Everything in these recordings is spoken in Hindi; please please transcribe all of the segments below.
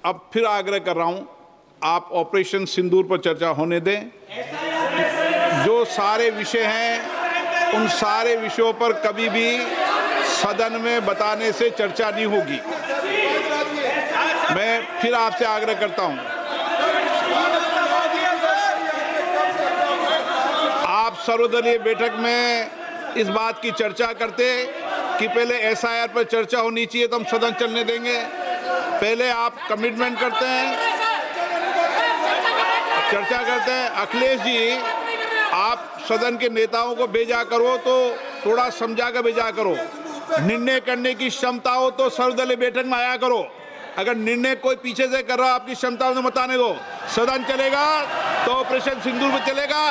अब फिर आग्रह कर रहा हूं, आप ऑपरेशन सिंदूर पर चर्चा होने दें। जो सारे विषय हैं उन सारे विषयों पर कभी भी सदन में बताने से चर्चा नहीं होगी। मैं फिर आपसे आग्रह करता हूं, आप सर्वदलीय बैठक में इस बात की चर्चा करते कि पहले एसआईआर पर चर्चा होनी चाहिए तो हम सदन चलने देंगे। पहले आप कमिटमेंट करते हैं, चर्चा करते हैं। अखिलेश जी, आप सदन के नेताओं को भेजा करो तो थोड़ा समझा कर भेजा करो। निर्णय करने की क्षमता हो तो सर्वदलीय बैठक में आया करो। अगर निर्णय कोई पीछे से कर रहा हो, आपकी क्षमता से बताने दो। सदन चलेगा तो ऑपरेशन सिंदूर में चलेगा।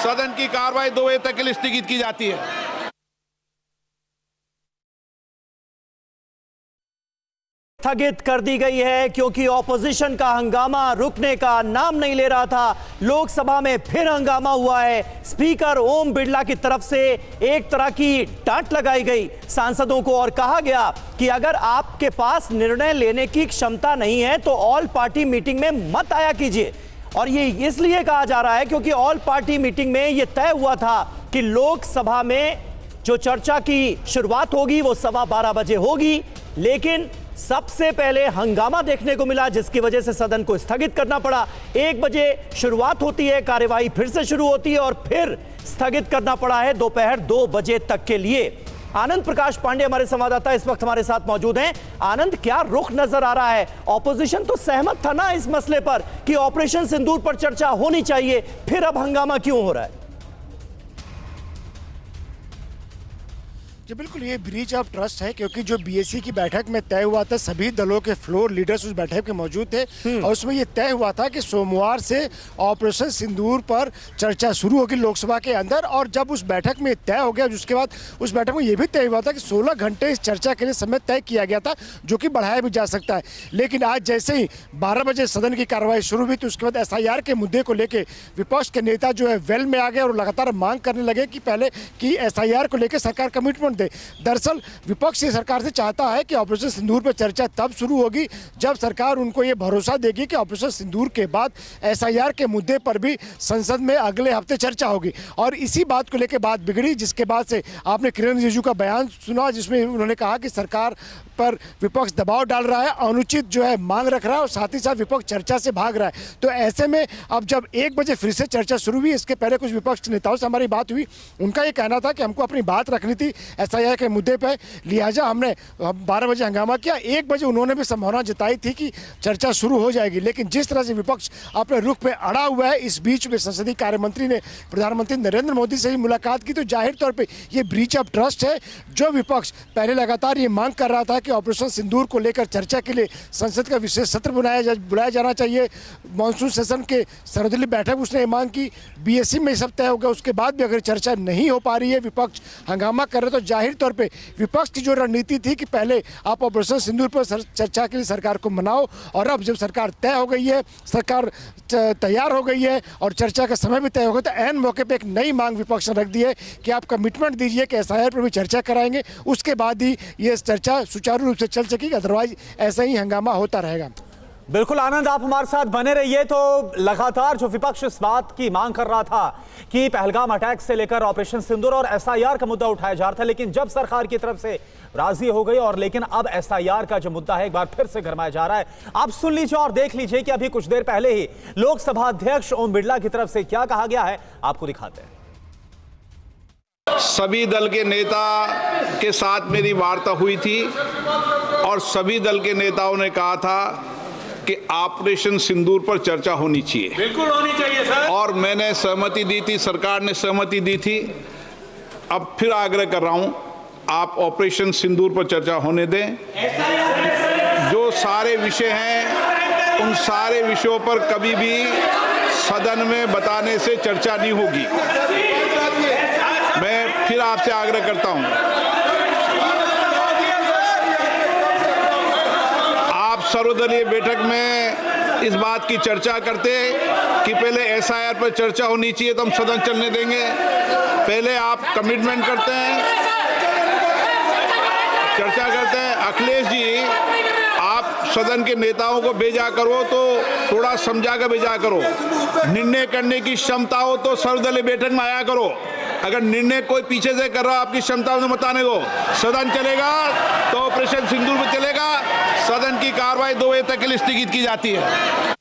सदन की कार्रवाई 2 बजे तक के लिए स्थगित की जाती है। स्थगित कर दी गई है क्योंकि ऑपोजिशन का हंगामा रुकने का नाम नहीं ले रहा था। लोकसभा में फिर हंगामा हुआ है। स्पीकर ओम बिरला की तरफ से एक तरह की डांट लगाई गई सांसदों को और कहा गया कि अगर आपके पास निर्णय लेने की क्षमता नहीं है तो ऑल पार्टी मीटिंग में मत आया कीजिए। और ये इसलिए कहा जा रहा है क्योंकि ऑल पार्टी मीटिंग में यह तय हुआ था कि लोकसभा में जो चर्चा की शुरुआत होगी वो 12:15 बजे होगी, लेकिन सबसे पहले हंगामा देखने को मिला जिसकी वजह से सदन को स्थगित करना पड़ा। 1 बजे शुरुआत होती है, कार्यवाही फिर से शुरू होती है और फिर स्थगित करना पड़ा है दोपहर 2 बजे तक के लिए। आनंद प्रकाश पांडे हमारे संवाददाता इस वक्त हमारे साथ मौजूद हैं। आनंद, क्या रुख नजर आ रहा है? ऑपोजिशन तो सहमत था ना इस मसले पर कि ऑपरेशन सिंदूर पर चर्चा होनी चाहिए, फिर अब हंगामा क्यों हो रहा है? जी बिल्कुल, ये ब्रीच ऑफ ट्रस्ट है क्योंकि जो बीएससी की बैठक में तय हुआ था, सभी दलों के फ्लोर लीडर्स उस बैठक में मौजूद थे और उसमें ये तय हुआ था कि सोमवार से ऑपरेशन सिंदूर पर चर्चा शुरू होगी लोकसभा के अंदर। और जब उस बैठक में तय हो गया, उसके बाद उस बैठक में ये भी तय हुआ था कि 16 घंटे इस चर्चा के लिए समय तय किया गया था, जो कि बढ़ाया भी जा सकता है। लेकिन आज जैसे ही 12 बजे सदन की कार्रवाई शुरू हुई तो उसके बाद एसआईआर के मुद्दे को लेकर विपक्ष के नेता जो है वेल में आ गए और लगातार मांग करने लगे कि पहले कि एसआईआर को लेकर सरकार कमिटमेंट दे। दरअसल विपक्ष ये सरकार से चाहता है कि ऑपरेशन सिंदूर पर चर्चा तब शुरू होगी जब सरकार उनको ये भरोसा देगी कि ऑपरेशन सिंदूर के बाद एसआईआर के मुद्दे पर भी संसद में अगले हफ्ते चर्चा होगी। और इसी बात को लेकर बात बिगड़ी, जिसके बाद से आपने किरण रिजिजू का बयान सुना जिसमें उन्होंने कहा कि सरकार पर विपक्ष दबाव डाल रहा है, अनुचित जो है मांग रख रहा है और साथ ही साथ विपक्ष चर्चा से भाग रहा है। तो ऐसे में अब जब 1 बजे फिर से चर्चा शुरू हुई, इसके पहले कुछ विपक्ष नेताओं से हमारी बात हुई, उनका ये कहना था कि हमको अपनी बात रखनी थी एसआईआर के मुद्दे पे, लिहाजा हमने 12 बजे हंगामा किया। 1 बजे उन्होंने भी संभावना जताई थी कि चर्चा शुरू हो जाएगी, लेकिन जिस तरह से विपक्ष अपने रुख पे अड़ा हुआ है, इस बीच में संसदीय कार्य मंत्री ने प्रधानमंत्री नरेंद्र मोदी से ही मुलाकात की। तो जाहिर तौर पे ये ब्रीच ऑफ ट्रस्ट है। जो विपक्ष पहले लगातार ये मांग कर रहा था कि ऑपरेशन सिंदूर को लेकर चर्चा के लिए संसद का विशेष सत्र बुलाया जाना चाहिए, मॉनसून सेशन के सर्वदलीय बैठक उसने ये मांग की, बीएससी में सब तय हो गया, उसके बाद भी अगर चर्चा नहीं हो पा रही है, विपक्ष हंगामा कर रहे, तो जाहिर तौर पे विपक्ष की जो रणनीति थी कि पहले आप ऑपरेशन सिंदूर पर चर्चा के लिए सरकार को मनाओ, और अब जब सरकार तय हो गई है, सरकार तैयार हो गई है और चर्चा का समय भी तय हो गया, तो ऐन मौके पे एक नई मांग विपक्ष ने रख दी है कि आप कमिटमेंट दीजिए कि एसआईआर पर भी चर्चा कराएंगे, उसके बाद ही ये चर्चा सुचारू रूप से चल सकेगी, अदरवाइज ऐसा ही हंगामा होता रहेगा। बिल्कुल आनंद, आप हमारे साथ बने रहिए। तो लगातार जो विपक्ष इस बात की मांग कर रहा था कि पहलगाम अटैक से लेकर ऑपरेशन सिंदूर और एसआईआर का मुद्दा उठाया जा रहा था, लेकिन जब सरकार की तरफ से राजी हो गई और लेकिन अब एसआईआर का जो मुद्दा है एक बार फिर से गरमाया जा रहा है। आप सुन लीजिए और देख लीजिए कि अभी कुछ देर पहले ही लोकसभा अध्यक्ष ओम बिरला की तरफ से क्या कहा गया है, आपको दिखाते हैं। सभी दल के नेता के साथ मेरी वार्ता हुई थी और सभी दल के नेताओं ने कहा था कि ऑपरेशन सिंदूर पर चर्चा होनी चाहिए। बिल्कुल होनी चाहिए सर। और मैंने सहमति दी थी, सरकार ने सहमति दी थी। अब फिर आग्रह कर रहा हूं, आप ऑपरेशन सिंदूर पर चर्चा होने दें। जो सारे विषय हैं उन सारे विषयों पर कभी भी सदन में बताने से चर्चा नहीं होगी। मैं फिर आपसे आग्रह करता हूं, सर्वदलीय बैठक में इस बात की चर्चा करते कि पहले एसआईआर पर चर्चा होनी चाहिए तो हम सदन चलने देंगे। पहले आप कमिटमेंट करते हैं, चर्चा करते हैं। अखिलेश जी, आप सदन के नेताओं को भेजा करो तो थोड़ा समझा कर भेजा करो। निर्णय करने की क्षमता हो तो सर्वदलीय बैठक में आया करो। अगर निर्णय कोई पीछे से कर रहा आपकी क्षमता में बताने को, सदन चलेगा तो ऑपरेशन सिंदूर में चलेगा। सदन की कार्रवाई 2 बजे तक के लिए स्थगित की जाती है।